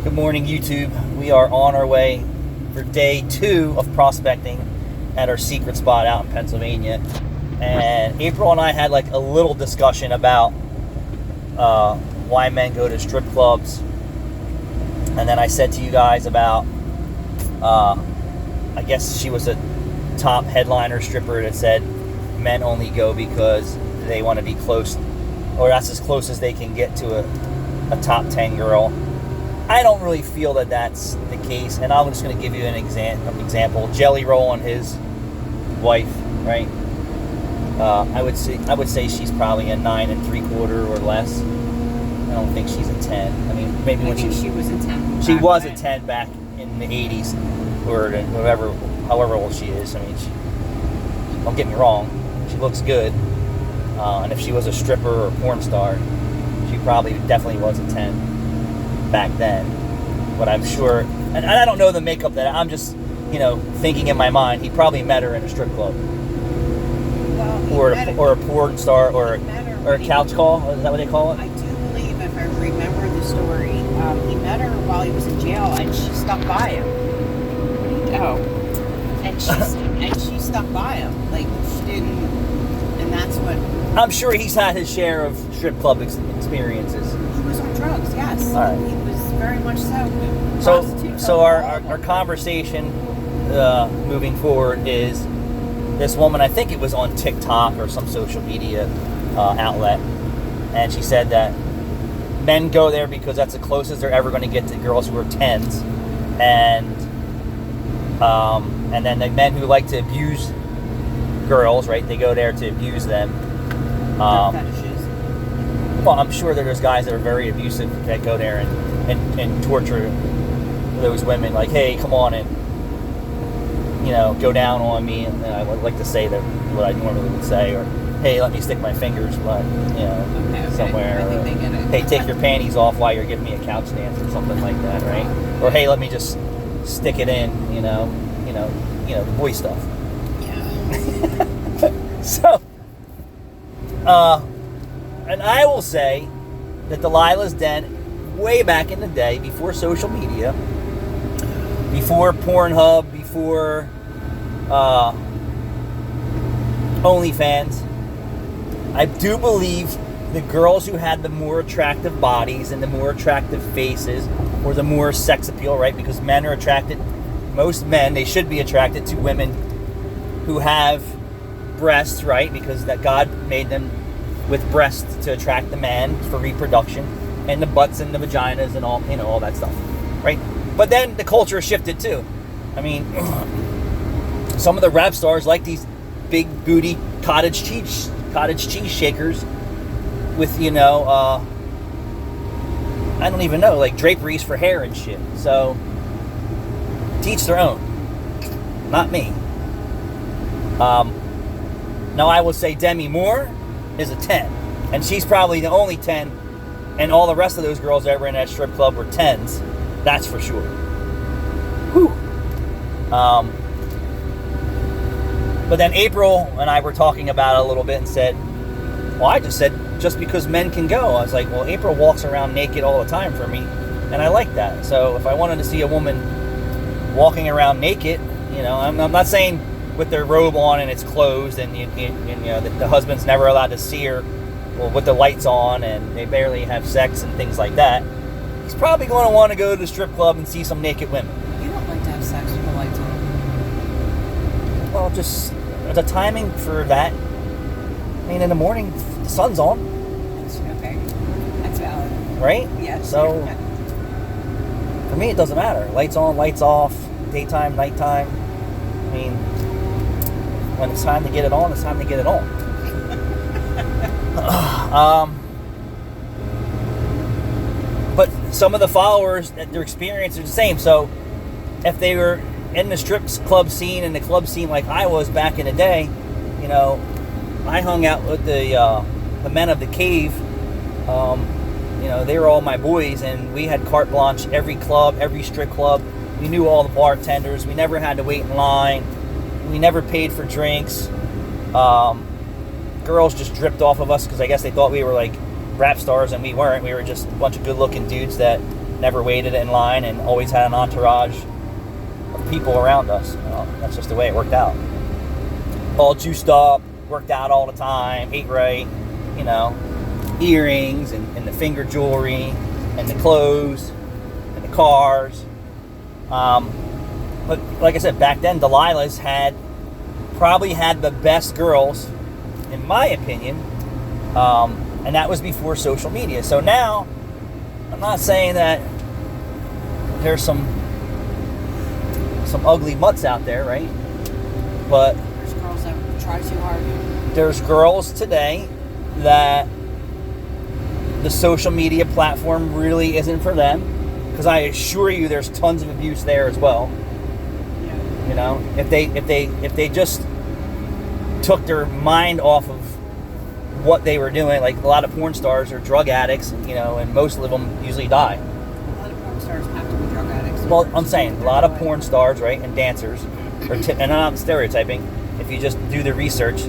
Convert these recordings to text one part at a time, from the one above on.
Good morning, YouTube. We are on our way for day 2 of prospecting at our secret spot out in Pennsylvania. And April and I had like a little discussion about why men go to strip clubs. And then I said to you guys about, I guess she was a top headliner stripper that said men only go because they want to be close, or that's as close as they can get to a top 10 girl. I don't really feel that that's the case, and I'm just going to give you an example. Jelly Roll and his wife, right? I would say she's probably a 9 3/4 or less. I don't think she's a 10. I mean, maybe when she was a 10. She was a 10 back in the 80s, or however old she is. I mean, don't get me wrong, she looks good, and if she was a stripper or a porn star, she definitely was a 10. Back then, but I'm sure, and I don't know the makeup that I'm just, thinking in my mind, he probably met her in a strip club, or a porn star, or a couch call. Is that what they call it? I do believe, if I remember the story, he met her while he was in jail, and she stuck by him. And she stuck by him, like she didn't, and that's what. I'm sure he's had his share of strip club experiences. He was on drugs, yes. All right. He was very much so. So our conversation moving forward is this woman, I think it was on TikTok or some social media outlet, and she said that men go there because that's the closest they're ever going to get to girls who are 10s, and then the men who like to abuse girls, right? They go there to abuse them. Well, I'm sure that there's guys that are very abusive that go there and torture those women. Like, hey, come on and go down on me, and I would like to say that what I normally would say, or hey, let me stick my fingers, somewhere. I think they get it. Hey, take your panties off while you're giving me a couch dance or something like that, right? Or hey, let me just stick it in, the boy stuff. Yeah. So, and I will say that Delilah's Den, way back in the day, before social media, before Pornhub, before OnlyFans, I do believe the girls who had the more attractive bodies and the more attractive faces or the more sex appeal, right? Because men are attracted, most men, they should be attracted to women who have breasts, right? Because that God made them with breasts to attract the man for reproduction, and the butts and the vaginas and all, all that stuff, right? But then the culture shifted too. I mean, some of the rap stars like these big booty cottage cheese shakers with, I don't even know, like draperies for hair and shit. So, teach their own. Not me. Now I will say Demi Moore is a 10, and she's probably the only 10, and all the rest of those girls that were in that strip club were 10s. That's for sure. Whew. But then April and I were talking about it a little bit and said, well, I just said just because men can go. I was like, well, April walks around naked all the time for me, and I like that. So if I wanted to see a woman walking around naked, I'm not saying with their robe on and it's closed, and the husband's never allowed to see her, well, with the lights on, and they barely have sex and things like that. He's probably going to want to go to the strip club and see some naked women. You don't like to have sex with the lights on. Well, just the timing for that. I mean, in the morning, the sun's on. Okay. That's valid. Right? Yes. So, for me, it doesn't matter. Lights on, lights off, daytime, nighttime. I mean, when it's time to get it on, it's time to get it on. But some of the followers, their experience is the same. So, if they were in the strip club scene and the club scene like I was back in the day, I hung out with the men of the cave. They were all my boys, and we had carte blanche every club, every strip club. We knew all the bartenders. We never had to wait in line. We never paid for drinks. Girls just dripped off of us because I guess they thought we were like rap stars, and we weren't. We were just a bunch of good-looking dudes that never waited in line, and always had an entourage of people around us. Well, that's just the way it worked out. All juiced up, worked out all the time, ate right, earrings and the finger jewelry and the clothes and the cars. But like I said, back then Delilah's probably had the best girls, in my opinion, and that was before social media. So now, I'm not saying that there's some ugly mutts out there, right? But There's girls that try too hard. there's girls today that the social media platform really isn't for them, because I assure you there's tons of abuse there as well. Yeah. If they just took their mind off of what they were doing, like a lot of porn stars are drug addicts, and most of them usually die. A lot of porn stars have to be drug addicts. Well, I'm saying a lot of porn stars, right, and dancers, and I'm not stereotyping. If you just do the research,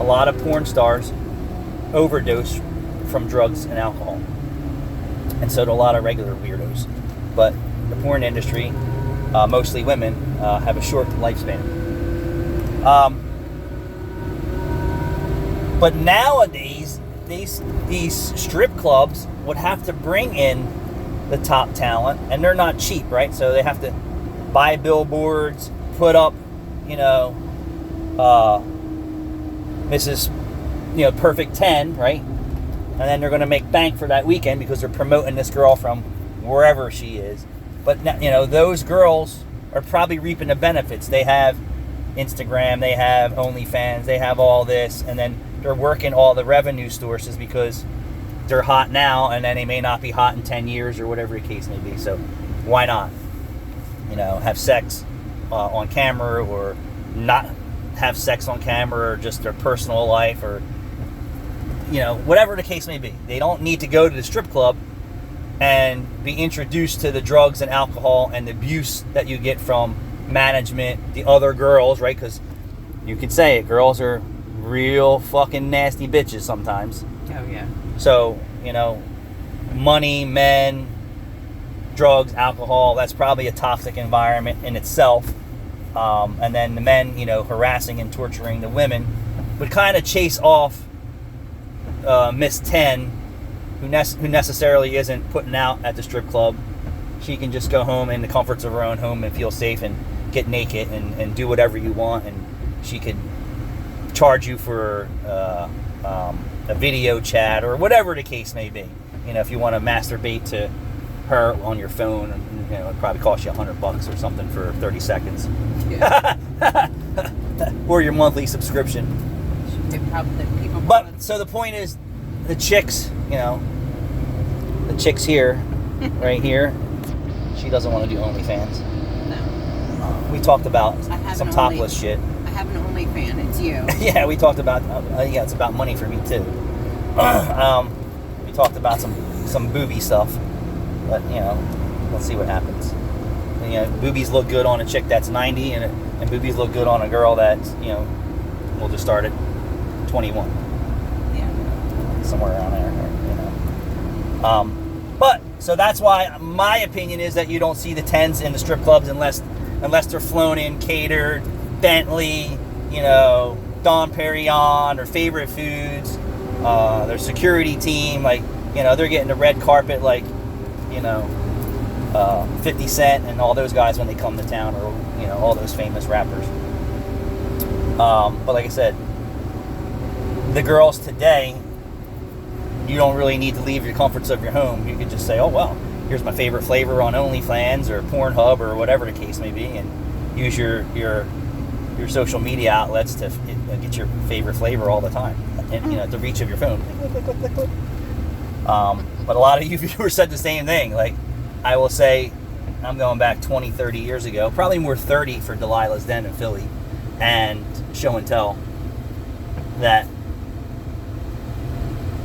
a lot of porn stars overdose from drugs and alcohol, and so do a lot of regular weirdos. But the porn industry, mostly women, have a short lifespan. But nowadays, these strip clubs would have to bring in the top talent, and they're not cheap, right? So they have to buy billboards, put up, Mrs. Perfect 10, right? And then they're going to make bank for that weekend because they're promoting this girl from wherever she is. But those girls are probably reaping the benefits. They have Instagram, they have OnlyFans, they have all this, and then they're working all the revenue sources because they're hot now, and then they may not be hot in 10 years or whatever the case may be. So why not? Have sex on camera, or not have sex on camera, or just their personal life, or whatever the case may be. They don't need to go to the strip club and be introduced to the drugs and alcohol and the abuse that you get from management, the other girls, right? Because you could say it, girls are real fucking nasty bitches sometimes. Oh, yeah. So, money, men, drugs, alcohol, that's probably a toxic environment in itself. And then the men, harassing and torturing the women would kind of chase off Miss 10, who necessarily isn't putting out at the strip club. She can just go home in the comforts of her own home and feel safe and get naked and do whatever you want, and she could charge you for a video chat or whatever the case may be. If you want to masturbate to her on your phone, it probably cost you $100 or something for 30 seconds. Yeah. Or your monthly subscription. But so the point is, the chicks, the chicks here, right here, she doesn't want to do OnlyFans. No. We talked about some topless shit. I have an OnlyFans. It's you. Yeah, we talked about. It's about money for me too. We talked about some booby stuff, but let's see what happens. Boobies look good on a chick that's 90, and boobies look good on a girl that's we'll just start at 21. Yeah. Somewhere around there. But so that's why my opinion is that you don't see the 10s in the strip clubs unless they're flown in, catered, Bentley, Dom Perignon, or favorite foods, their security team, they're getting the red carpet, 50 Cent and all those guys when they come to town, or all those famous rappers. But like I said, the girls today, you don't really need to leave your comforts of your home. You could just say, oh well, here's my favorite flavor on OnlyFans or Pornhub or whatever the case may be, and use your social media outlets to get your favorite flavor all the time, and at the reach of your phone. But a lot of you viewers said the same thing. Like, I will say, I'm going back 20, 30 years ago, probably more 30 for Delilah's Den in Philly, and Show and Tell, that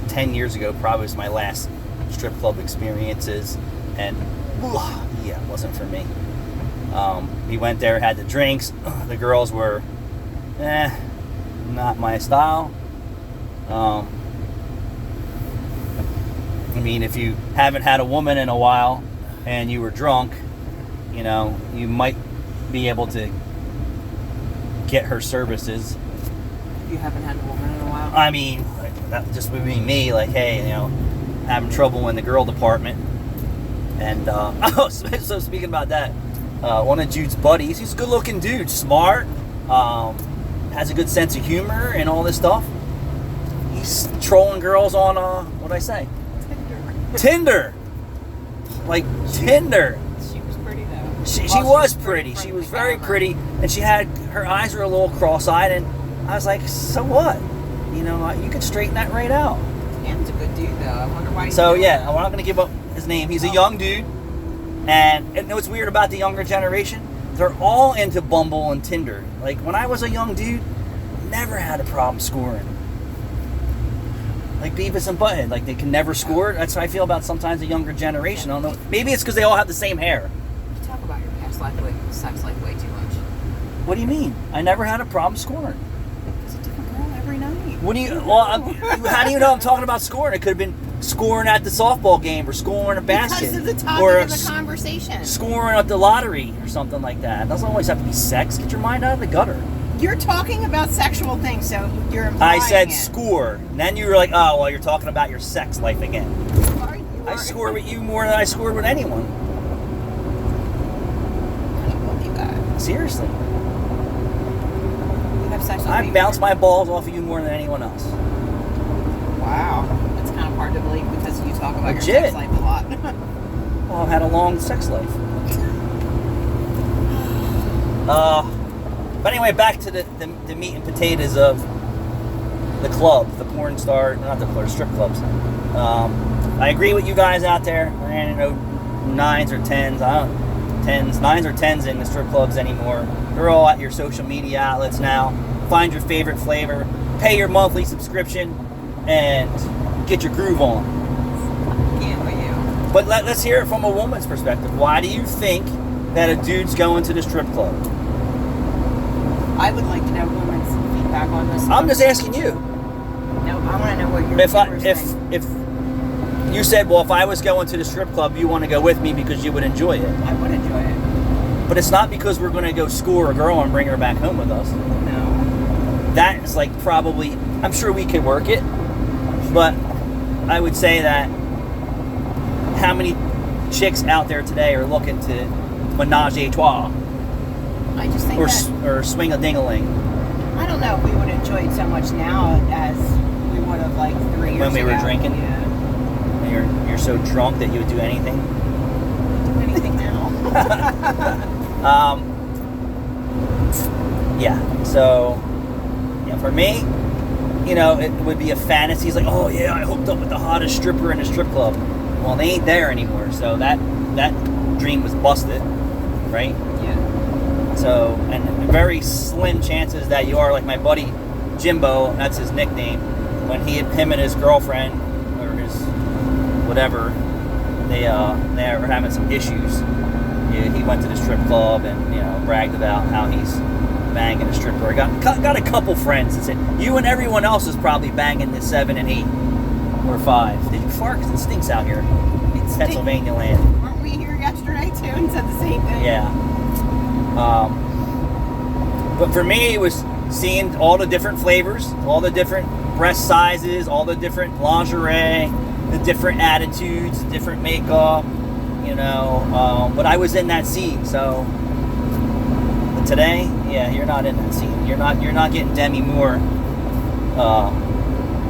10 years ago probably was my last strip club experiences, and it wasn't for me. We went there, had the drinks. The girls were, not my style. If you haven't had a woman in a while, and you were drunk, you know, you might be able to get her services. You haven't had a woman in a while. I mean, that just would be me, like, hey, you know, having trouble in the girl department. And, oh, so speaking about that, one of Jude's buddies, he's a good looking dude, smart, has a good sense of humor and all this stuff. He's trolling girls on, what'd I say? Tinder. Like, Tinder. She was pretty though. She Well, was pretty. She was very pretty. And she had, her eyes were a little cross-eyed. And I was like, so what? You know, you could straighten that right out. Dan's a good dude though. I wonder why. So yeah, I'm not going to give up his name. He's a young dude. And what's weird about the younger generation? They're all into Bumble and Tinder. Like, when I was a young dude, never had a problem scoring. Like Beavis and Butthead, like they can never score. That's how I feel about sometimes the younger generation. I don't know. Maybe it's because they all have the same hair. You talk about your past life, sex life way too much. What do you mean? I never had a problem scoring. There's a different girl every night. What do you? Well, how do you know I'm talking about scoring? It could have been scoring at the softball game, or scoring a basket, Because of the topic or of the conversation. scoring at the lottery, or something like that. It doesn't always have to be sex. Get your mind out of the gutter. You're talking about sexual things, so you're implying I said it. score. And then you were like, oh, well, you're talking about your sex life again. I score with you more than I scored with anyone. I don't believe that. Seriously. You have sex with I me. bounce my balls off of you more than anyone else. Wow. That's kind of hard to believe because you talk about your Legit. sex life a lot. Well, I've had a long sex life. But anyway, back to the meat and potatoes of the club, the porn star, not the club, strip clubs. I agree with you guys out there. I don't know, 9s or 10s. I don't 10s, 9s or 10s in the strip clubs anymore. They're all at your social media outlets now. Find your favorite flavor, pay your monthly subscription, and get your groove on. Yeah, with you. But let's hear it from a woman's perspective. Why do you think that a dude's going to the strip club? I would like to know women's feedback on this. I'm just asking you. No, I want to know what your If viewers think. if you said, well, if I was going to the strip club, you want to go with me because you would enjoy it. I would enjoy it. But it's not because we're going to go score a girl and bring her back home with us. No. That is like probably, I'm sure we could work it, but I would say that how many chicks out there today are looking to menage a trois I just think or swing a ding-a-ling I don't know if we would enjoy it so much now as we would have like 3 years ago. when we were drinking? Yeah. And you're so drunk that you would do anything? Do anything now. Yeah, so yeah, for me, you know, it would be a fantasy. It's like, oh yeah, I hooked up with the hottest stripper in the strip club. Well, they ain't there anymore, so that dream was busted, right? Yeah. So, and very slim chances that you are, like my buddy Jimbo, that's his nickname, when him and his girlfriend, or his whatever, they were having some issues. He went to the strip club and, you know, bragged about how he's banging a stripper. I got a couple friends that said, you and everyone else is probably banging the 7 and 8 or 5. Did you fart? 'Cause it stinks out here. It's Pennsylvania land. Weren't we here yesterday too and said the same thing? Yeah. But for me, it was seeing all the different flavors, all the different breast sizes, all the different lingerie, the different attitudes, different makeup, you know. But I was in that scene, so. But today, yeah, you're not in that scene. You're not getting Demi Moore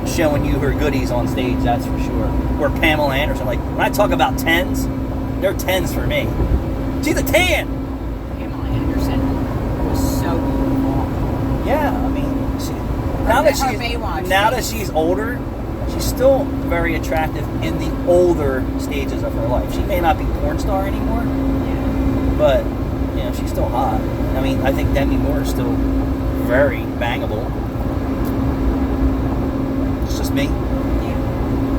showing you her goodies on stage. That's for sure. Or Pamela Anderson. Like when I talk about 10s, they're 10s for me. She's a 10. Pamela Anderson was so beautiful. Yeah, I mean, now that she's older, she's still very attractive in the older stages of her life. She may not be a porn star anymore, but you know, she's still hot. I mean, I think Demi Moore is still very bangable. It's just me. Yeah.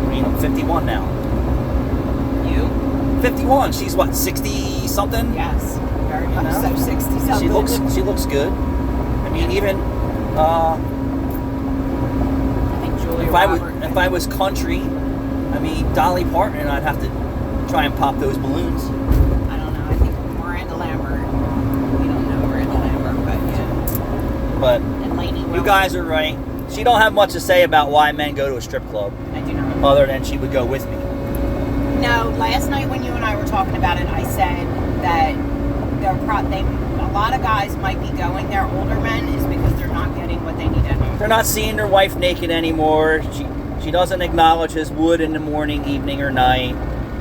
I mean, I'm 51 now. You? 51. She's what, 60 something? Yes. Very much You know? so. 60 something. She looks good. I mean, even I think Julia if I was country, I mean, Dolly Parton, I'd have to try and pop those balloons. I don't know. I think Miranda Lambert. We don't know Miranda Lambert, but yeah. But And Lainey you Wilson. guys are right. She don't have much to say about why men go to a strip club, I do not. other than she would go with me. No, last night when you and I were talking about it, I said that a lot of guys might be going there, older men, is because they're not getting what they need at home. They're not seeing their wife naked anymore. She doesn't acknowledge his wood in the morning, evening, or night.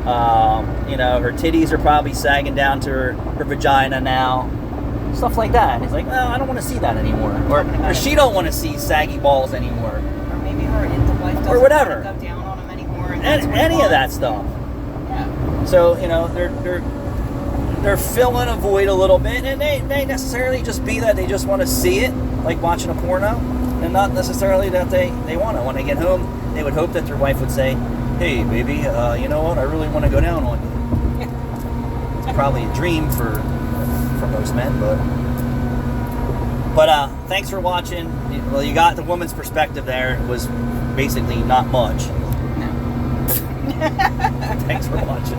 Her titties are probably sagging down to her vagina now. Stuff like that. He's like, no, I don't want to see that anymore. Or she don't want to see saggy balls anymore. Or maybe the wife doesn't Or whatever. want to go down on him anymore. And that's what he Any of wants. that stuff. Yeah. So, they're filling a void a little bit, and they necessarily just be that they just want to see it, like watching a porno, and not necessarily that they want to. When they get home, they would hope that their wife would say, hey, baby, you know what, I really want to go down on you. It's probably a dream for most men, but thanks for watching. Well, you got the woman's perspective there. It was basically not much. No. Thanks for watching.